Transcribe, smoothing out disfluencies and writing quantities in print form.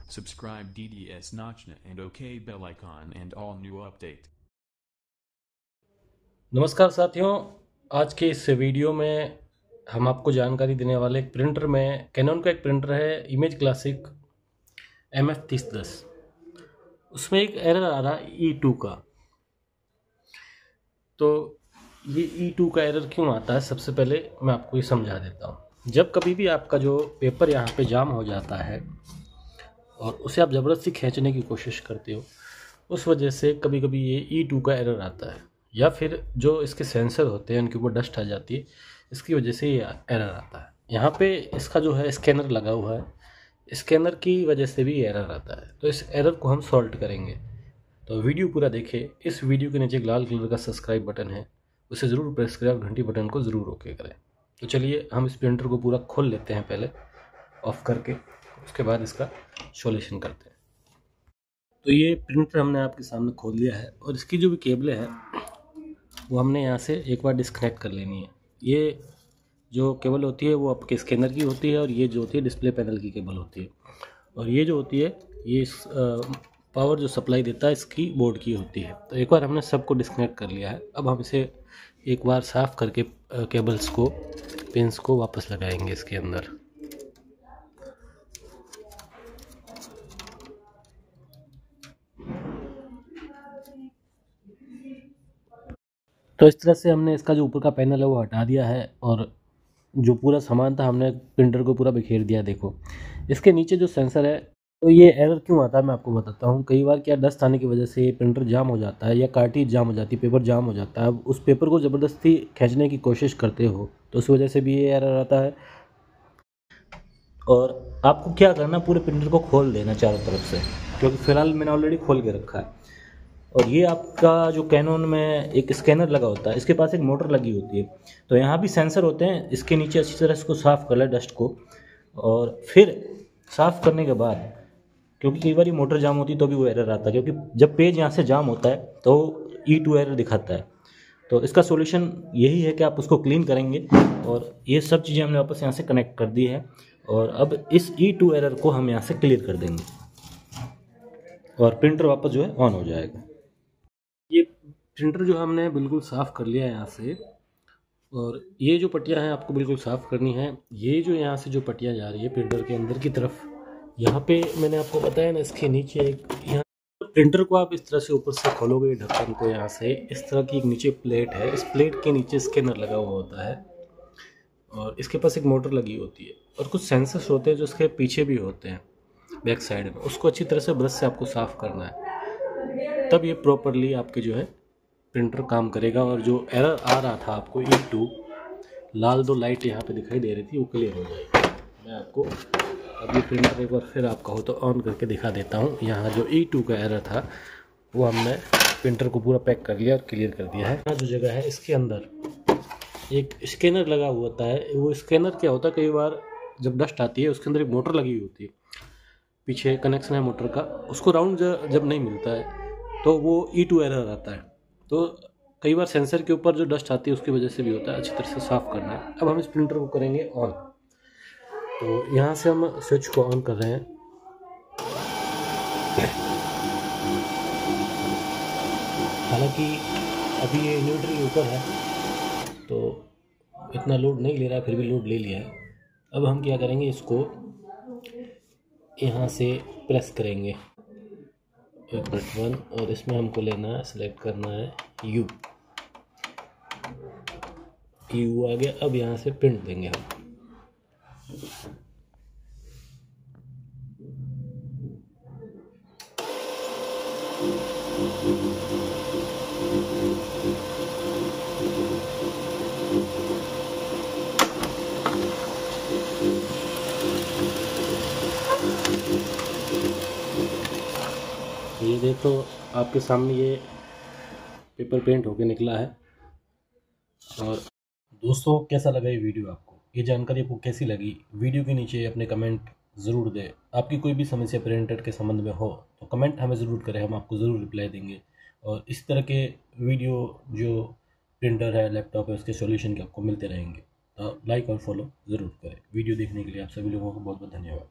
Subscribe DDS Nachna and OK bell icon and all new update. नमस्कार साथियों, आज के इस वीडियो में हम आपको जानकारी देने वाले एक प्रिंटर में कैनन का एक प्रिंटर है इमेज क्लासिक MF3010। उसमें एक एरर आ रहा है E2 का। तो ये E2 का एरर क्यों आता है, सबसे पहले मैं आपको ये समझा देता हूँ। जब कभी भी आपका जो पेपर यहाँ पे जाम हो जाता है और उसे आप ज़बरदस्ती खींचने की कोशिश करते हो, उस वजह से कभी कभी ये E2 का एरर आता है, या फिर जो इसके सेंसर होते हैं उनके ऊपर डस्ट आ जाती है, इसकी वजह से ये एरर आता है। यहाँ पे इसका जो है स्कैनर लगा हुआ है, स्कैनर की वजह से भी एरर आता है। तो इस एरर को हम सॉल्व करेंगे, तो वीडियो पूरा देखें। इस वीडियो के नीचे एक लाल कलर का सब्सक्राइब बटन है, उसे ज़रूर प्रेस करें और घंटी बटन को ज़रूर ओके करें। तो चलिए हम इस प्रिंटर को पूरा खोल लेते हैं पहले ऑफ करके, उसके बाद इसका सॉल्यूशन करते हैं। तो ये प्रिंटर हमने आपके सामने खोल लिया है और इसकी जो भी केबलें हैं वो हमने यहाँ से एक बार डिस्कनेक्ट कर लेनी है। ये जो केबल होती है वो आपके स्कैनर की होती है और ये जो होती है डिस्प्ले पैनल की केबल होती है, और ये जो होती है ये पावर जो सप्लाई देता है इसकी बोर्ड की होती है। तो एक बार हमने सबको डिस्कनेक्ट कर लिया है। अब हम इसे एक बार साफ़ करके केबल्स को, पिंस को वापस लगाएंगे इसके अंदर। तो इस तरह से हमने इसका जो ऊपर का पैनल है वो हटा दिया है और जो पूरा सामान था हमने प्रिंटर को पूरा बिखेर दिया। देखो इसके नीचे जो सेंसर है, तो ये एरर क्यों आता है मैं आपको बताता हूँ। कई बार क्या डस्ट आने की वजह से ये प्रिंटर जाम हो जाता है या कार्ट्रिज जाम हो जाती है, पेपर जाम हो जाता है। अब उस पेपर को ज़बरदस्ती खींचने की कोशिश करते हो तो उस वजह से भी ये एरर आता है। और आपको क्या करना, पूरे प्रिंटर को खोल देना चारों तरफ से, क्योंकि फ़िलहाल मैंने ऑलरेडी खोल के रखा है। और ये आपका जो कैनन में एक स्कैनर लगा होता है, इसके पास एक मोटर लगी होती है, तो यहाँ भी सेंसर होते हैं। इसके नीचे अच्छी तरह इसको साफ़ कर ले डस्ट को, और फिर साफ़ करने के बाद, क्योंकि कई बार ये मोटर जाम होती है तो भी वो एरर आता है, क्योंकि जब पेज यहाँ से जाम होता है तो E2 एरर दिखाता है। तो इसका सॉल्यूशन यही है कि आप उसको क्लीन करेंगे, और ये सब चीज़ें हमने वापस यहाँ से कनेक्ट कर दी है। और अब इस E2 एरर को हम यहाँ से क्लियर कर देंगे और प्रिंटर वापस जो है ऑन हो जाएगा। ये प्रिंटर जो हमने बिल्कुल साफ़ कर लिया है यहाँ से, और ये जो पट्टियाँ हैं आपको बिल्कुल साफ़ करनी है। ये जो यहाँ से जो पट्टियाँ जा रही है प्रिंटर के अंदर की तरफ, यहाँ पे मैंने आपको बताया ना, इसके नीचे एक, यहाँ प्रिंटर को आप इस तरह से ऊपर से खोलोगे ढक्कन को, यहाँ से इस तरह की एक नीचे प्लेट है, इस प्लेट के नीचे स्कैनर लगा हुआ होता है और इसके पास एक मोटर लगी होती है और कुछ सेंसर्स होते हैं जो इसके पीछे भी होते हैं बैक साइड में। उसको अच्छी तरह से ब्रश से आपको साफ़ करना है, तब ये प्रॉपरली आपके जो है प्रिंटर काम करेगा। और जो एरर आ रहा था आपको E2, लाल दो लाइट यहाँ पे दिखाई दे रही थी, वो क्लियर हो जाएगी। मैं आपको अब ये प्रिंटर एक बार फिर आपका हो तो ऑन करके दिखा देता हूँ। यहाँ जो E2 का एरर था वो हमने प्रिंटर को पूरा पैक कर लिया और क्लियर कर दिया है। यहाँ जो जगह है इसके अंदर एक स्कैनर लगा हुआ होता है। वो स्कैनर क्या होता है, कई बार जब डस्ट आती है उसके अंदर एक मोटर लगी होती है, पीछे कनेक्शन है मोटर का, उसको राउंड जब नहीं मिलता है तो वो E2 एरर आता है। तो कई बार सेंसर के ऊपर जो डस्ट आती है उसकी वजह से भी होता है, अच्छी तरह से साफ़ करना है। अब हम इस प्रिंटर को करेंगे ऑन। तो यहाँ से हम स्विच को ऑन कर रहे हैं। हालांकि अभी ये इन्वर्टर के ऊपर है तो इतना लोड नहीं ले रहा है, फिर भी लोड ले लिया है। अब हम क्या करेंगे, इसको यहाँ से प्रेस करेंगे 1 और इसमें हमको लेना है, सेलेक्ट करना है U आ गया। अब यहाँ से प्रिंट देंगे हम। ये देखो आपके सामने ये पेपर पेंट होके निकला है। और दोस्तों, कैसा लगा ये वीडियो आपको, ये जानकारी आपको कैसी लगी, वीडियो के नीचे अपने कमेंट ज़रूर दें। आपकी कोई भी समस्या प्रिंटर के संबंध में हो तो कमेंट हमें ज़रूर करें, हम आपको ज़रूर रिप्लाई देंगे। और इस तरह के वीडियो जो प्रिंटर है, लैपटॉप है, उसके सॉल्यूशन के आपको मिलते रहेंगे। तो लाइक और फॉलो ज़रूर करें। वीडियो देखने के लिए आप सभी लोगों को बहुत बहुत धन्यवाद।